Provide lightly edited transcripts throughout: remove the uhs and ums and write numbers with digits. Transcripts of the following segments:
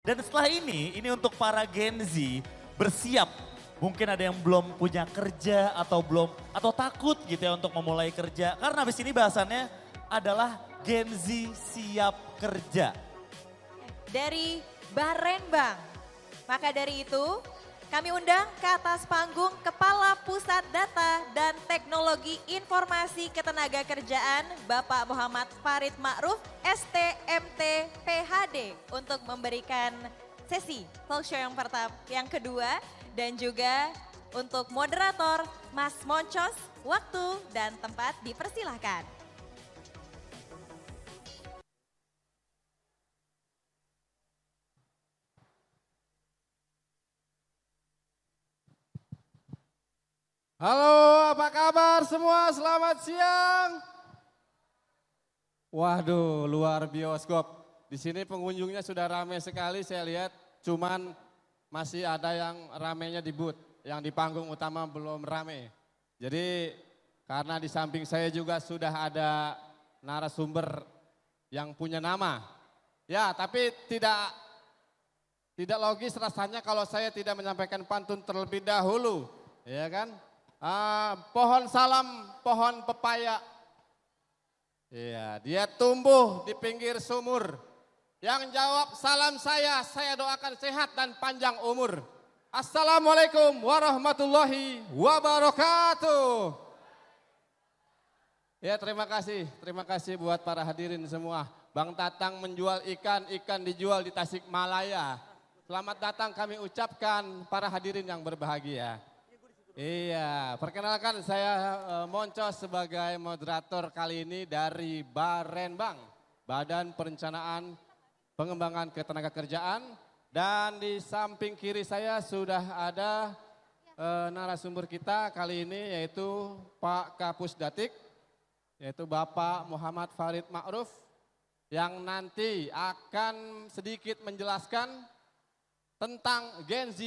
Dan setelah ini untuk para Gen Z bersiap. Mungkin ada yang belum punya kerja atau belum atau takut gitu ya untuk memulai kerja. Karena habis ini bahasannya adalah Gen Z siap kerja. Dari Barenbang. Maka dari itu kami undang ke atas panggung Kepala Pusat Data dan Teknologi Informasi Ketenagakerjaan Bapak Muhammad Farid Ma'ruf STMT PhD untuk memberikan sesi talk show yang kedua dan juga untuk moderator Mas Moncos, waktu dan tempat dipersilahkan. Halo, apa kabar semua? Selamat siang. Waduh, luar bioskop. Di sini pengunjungnya sudah ramai sekali saya lihat. Cuman masih ada yang ramainya di booth, yang di panggung utama belum ramai. Jadi karena di samping saya juga sudah ada narasumber yang punya nama. Ya, tapi tidak logis rasanya kalau saya tidak menyampaikan pantun terlebih dahulu, ya kan? Pohon salam, pohon pepaya. Iya, dia tumbuh di pinggir sumur. Yang jawab salam saya doakan sehat dan panjang umur. Assalamualaikum warahmatullahi wabarakatuh. Ya, terima kasih buat para hadirin semua. Bang Tatang menjual ikan, ikan dijual di Tasikmalaya. Selamat datang kami ucapkan para hadirin yang berbahagia. Iya, perkenalkan saya Moncos sebagai moderator kali ini dari Barenbang, Badan Perencanaan Pengembangan Ketenagakerjaan. Dan di samping kiri saya sudah ada narasumber kita kali ini yaitu Pak Kapus Datik, yaitu Bapak Muhammad Farid Ma'ruf yang nanti akan sedikit menjelaskan tentang Gen Z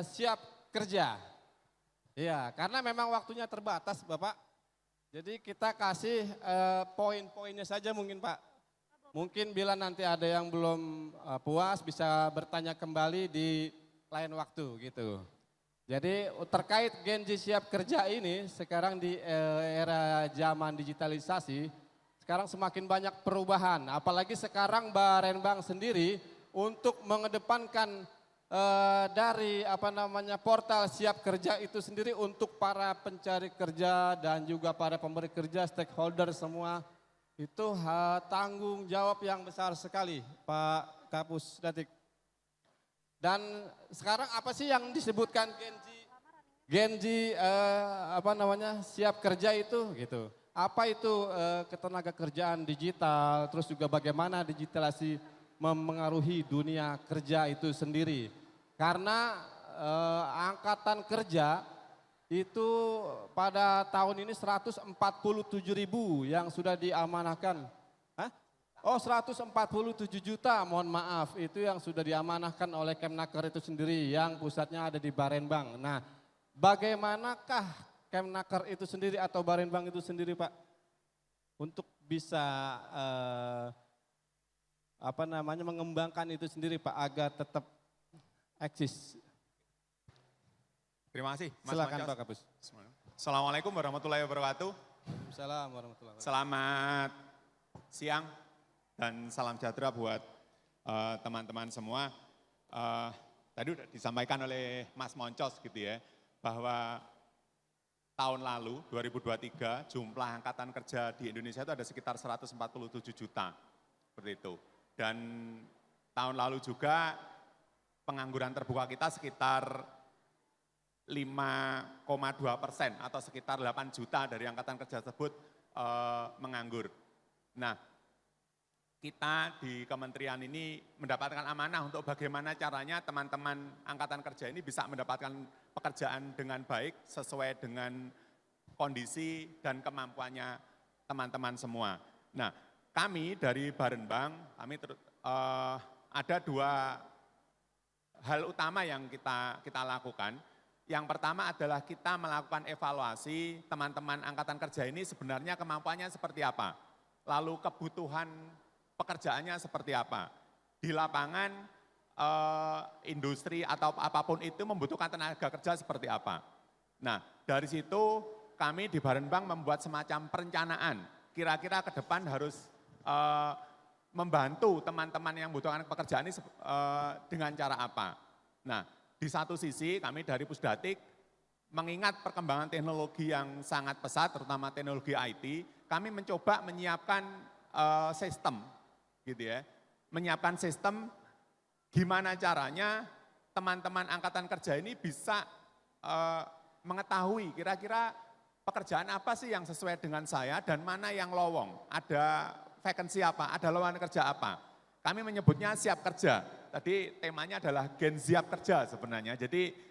siap kerja. Iya, karena memang waktunya terbatas Bapak. Jadi kita kasih poin-poinnya saja mungkin Pak. Mungkin bila nanti ada yang belum puas bisa bertanya kembali di lain waktu gitu. Jadi terkait Gen Z siap kerja ini sekarang di era zaman digitalisasi, sekarang semakin banyak perubahan. Apalagi sekarang Barenbang sendiri untuk mengedepankan dari portal siap kerja itu sendiri untuk para pencari kerja dan juga para pemberi kerja, stakeholder semua itu tanggung jawab yang besar sekali Pak Kapus Datik. Dan sekarang apa sih yang disebutkan Gen Z siap kerja itu gitu. Apa itu ketenagakerjaan digital, terus juga bagaimana digitalisasi memengaruhi dunia kerja itu sendiri. Karena angkatan kerja itu pada tahun ini 147.000 yang sudah diamanahkan. Hah? Oh 147 juta, mohon maaf, itu yang sudah diamanahkan oleh Kemnaker itu sendiri yang pusatnya ada di Barenbang. Nah, bagaimanakah Kemnaker itu sendiri atau Barenbang itu sendiri Pak? Untuk bisa mengembangkan itu sendiri Pak agar tetap eksis. Terima kasih Mas Silakan Moncos. Pak Kapus. Assalamualaikum warahmatullahi wabarakatuh. Assalamualaikum warahmatullahi wabarakatuh. Selamat siang dan salam sejahtera buat teman-teman semua. Tadi sudah disampaikan oleh Mas Moncos gitu ya, bahwa tahun lalu 2023 jumlah angkatan kerja di Indonesia itu ada sekitar 147 juta. Seperti itu. Dan tahun lalu juga pengangguran terbuka kita sekitar 5,2% atau sekitar 8 juta dari angkatan kerja tersebut menganggur. Nah, kita di kementerian ini mendapatkan amanah untuk bagaimana caranya teman-teman angkatan kerja ini bisa mendapatkan pekerjaan dengan baik sesuai dengan kondisi dan kemampuannya teman-teman semua. Nah, kami dari Barenbang, ada dua hal utama yang kita lakukan. Yang pertama adalah kita melakukan evaluasi teman-teman angkatan kerja ini sebenarnya kemampuannya seperti apa. Lalu kebutuhan pekerjaannya seperti apa. Di lapangan industri atau apapun itu membutuhkan tenaga kerja seperti apa. Nah, dari situ kami di Barenbang membuat semacam perencanaan. Kira-kira ke depan harus membantu teman-teman yang membutuhkan pekerjaan ini dengan cara apa. Nah, di satu sisi kami dari Pusdatik mengingat perkembangan teknologi yang sangat pesat, terutama teknologi IT, kami mencoba menyiapkan sistem, gitu ya, menyiapkan sistem gimana caranya teman-teman angkatan kerja ini bisa mengetahui kira-kira pekerjaan apa sih yang sesuai dengan saya dan mana yang lowong, ada vacancy apa, ada lowongan kerja apa. Kami menyebutnya siap kerja, tadi temanya adalah Gen Siap Kerja sebenarnya. Jadi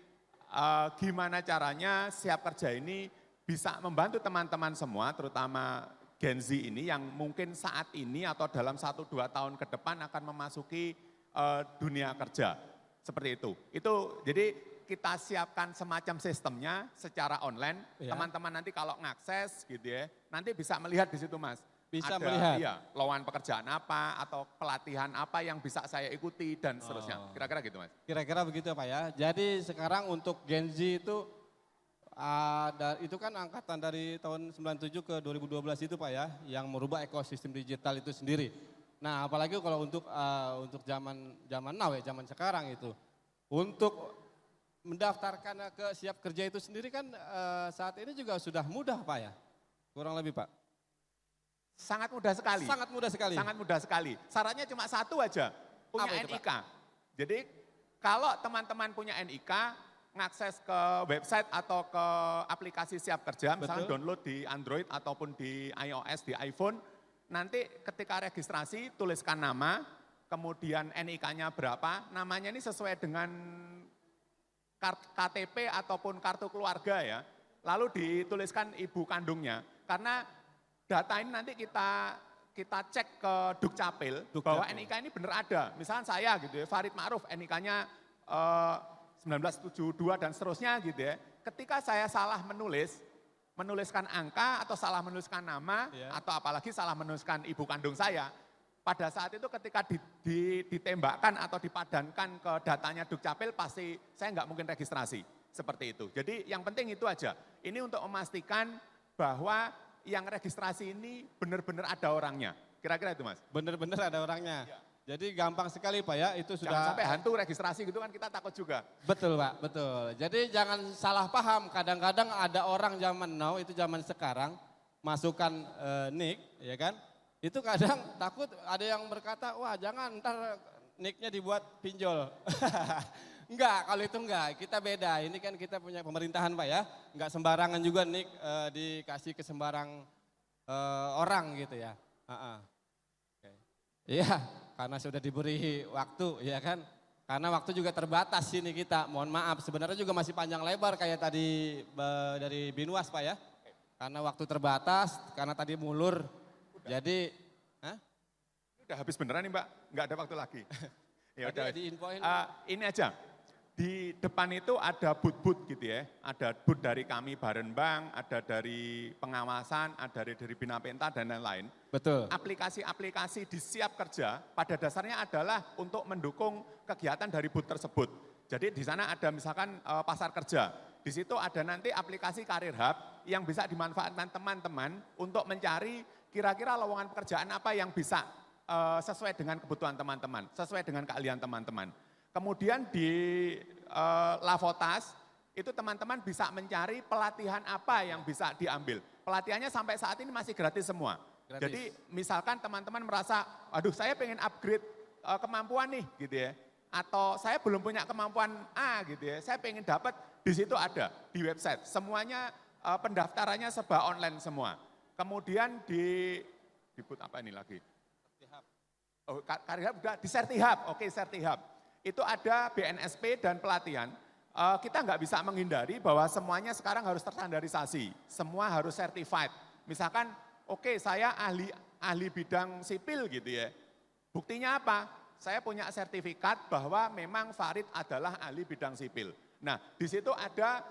gimana caranya siap kerja ini bisa membantu teman-teman semua, terutama Gen Z ini yang mungkin saat ini atau dalam 1-2 tahun ke depan akan memasuki dunia kerja. Seperti itu. Jadi kita siapkan semacam sistemnya secara online, teman-teman nanti kalau ngakses gitu ya, nanti bisa melihat di situ Mas. Bisa ada, melihat? Iya, lowongan pekerjaan apa atau pelatihan apa yang bisa saya ikuti dan seterusnya. Kira-kira gitu Mas. Kira-kira begitu Pak ya. Jadi sekarang untuk Gen Z itu kan angkatan dari tahun 97 ke 2012 itu Pak ya, yang merubah ekosistem digital itu sendiri. Nah, apalagi kalau untuk zaman now ya, zaman sekarang itu. Untuk mendaftarkan ke siap kerja itu sendiri kan saat ini juga sudah mudah Pak ya? Kurang lebih Pak? Sangat mudah sekali. Sangat mudah sekali. Sangat mudah sekali. Syaratnya cuma satu aja, punya Apa itu, NIK. Jadi kalau teman-teman punya NIK, ngakses ke website atau ke aplikasi siap kerja, misalnya download di Android ataupun di iOS, di iPhone, nanti ketika registrasi tuliskan nama, kemudian NIK-nya berapa, namanya ini sesuai dengan KTP ataupun kartu keluarga ya, lalu dituliskan ibu kandungnya. Karena data ini nanti kita cek ke Dukcapil bahwa NIK ini benar ada. Misalnya saya gitu ya, Farid Ma'ruf NIK-nya 1972 dan seterusnya gitu ya. Ketika saya salah menuliskan angka atau salah menuliskan nama atau apalagi salah menuliskan ibu kandung saya, pada saat itu ketika ditembakkan atau dipadankan ke datanya Dukcapil pasti saya nggak mungkin registrasi seperti itu. Jadi yang penting itu aja. Ini untuk memastikan bahwa yang registrasi ini benar-benar ada orangnya. Kira-kira itu Mas? Benar-benar ada orangnya. Ya. Jadi gampang sekali Pak ya, itu sudah. Jangan sampai hantu registrasi gitu kan kita takut juga. Betul Pak, betul. Jadi jangan salah paham, kadang-kadang ada orang zaman now, itu zaman sekarang, masukkan nick, ya kan. Itu kadang takut ada yang berkata, wah jangan ntar nicknya dibuat pinjol. Enggak, kalau itu enggak, kita beda. Ini kan kita punya pemerintahan Pak ya, enggak sembarangan juga nick dikasih ke sembarang orang gitu ya. Iya, karena sudah diberi waktu ya kan. Karena waktu juga terbatas sini kita, mohon maaf. Sebenarnya juga masih panjang lebar kayak tadi dari Binwas Pak ya. Karena waktu terbatas, karena tadi mulur. Jadi, udah habis beneran nih Mbak, nggak ada waktu lagi. Ya udah, diinfoin. Ini aja, di depan itu ada booth-booth gitu ya, ada booth dari kami Barenbang, ada dari pengawasan, ada dari Bina Penta dan lain-lain. Betul. Aplikasi-aplikasi di siap kerja pada dasarnya adalah untuk mendukung kegiatan dari booth tersebut. Jadi di sana ada misalkan pasar kerja, di situ ada nanti aplikasi Karir Hub yang bisa dimanfaatkan teman-teman untuk mencari kira-kira lowongan pekerjaan apa yang bisa sesuai dengan kebutuhan teman-teman, sesuai dengan keahlian teman-teman. Kemudian di Lavotas itu teman-teman bisa mencari pelatihan apa yang bisa diambil. Pelatihannya sampai saat ini masih gratis semua. Gratis. Jadi misalkan teman-teman merasa, aduh saya pengen upgrade kemampuan nih gitu ya. Atau saya belum punya kemampuan A gitu ya, saya pengen dapat, di situ ada di website. Semuanya pendaftarannya serba online semua. Kemudian di booth apa ini lagi? Oh, Karir Hub juga di Sertihub, oke Sertihub. Itu ada BNSP dan pelatihan. Kita nggak bisa menghindari bahwa semuanya sekarang harus terstandarisasi, semua harus certified. Misalkan, oke saya ahli bidang sipil gitu ya. Buktinya apa? Saya punya sertifikat bahwa memang Farid adalah ahli bidang sipil. Nah, di situ ada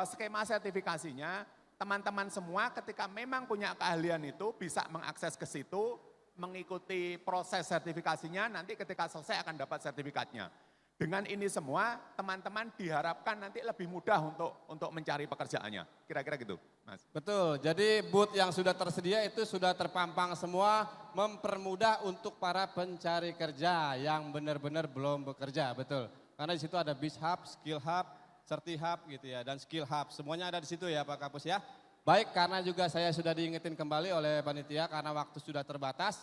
skema sertifikasinya. Teman-teman semua ketika memang punya keahlian itu bisa mengakses ke situ, mengikuti proses sertifikasinya, nanti ketika selesai akan dapat sertifikatnya. dengan ini semua teman-teman diharapkan nanti lebih mudah untuk mencari pekerjaannya. Kira-kira gitu, Mas. Betul, jadi booth yang sudah tersedia itu sudah terpampang semua, mempermudah untuk para pencari kerja yang benar-benar belum bekerja, betul. Karena di situ ada Biz Hub, Skill Hub, Certi Hub gitu ya, dan Skill Hub. Semuanya ada di situ ya Pak Kapus ya. Baik, karena juga saya sudah diingetin kembali oleh panitia karena waktu sudah terbatas.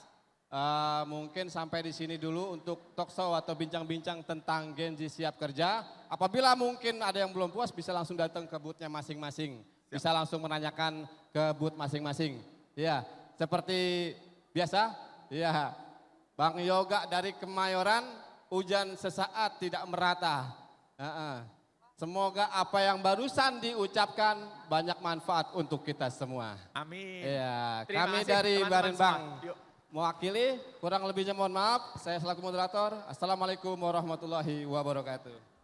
Mungkin sampai di sini dulu untuk talk show atau bincang-bincang tentang Gen Z siap kerja. Apabila mungkin ada yang belum puas bisa langsung datang ke booth-nya masing-masing. Bisa langsung menanyakan ke booth masing-masing. Ya, seperti biasa, ya Bang Yoga dari Kemayoran, hujan sesaat tidak merata. Semoga apa yang barusan diucapkan banyak manfaat untuk kita semua. Amin. Ya, Terima kami kasih, dari teman-teman Barenbang semua. Yuk. mewakili, kurang lebihnya mohon maaf. Saya selaku moderator. Assalamualaikum warahmatullahi wabarakatuh.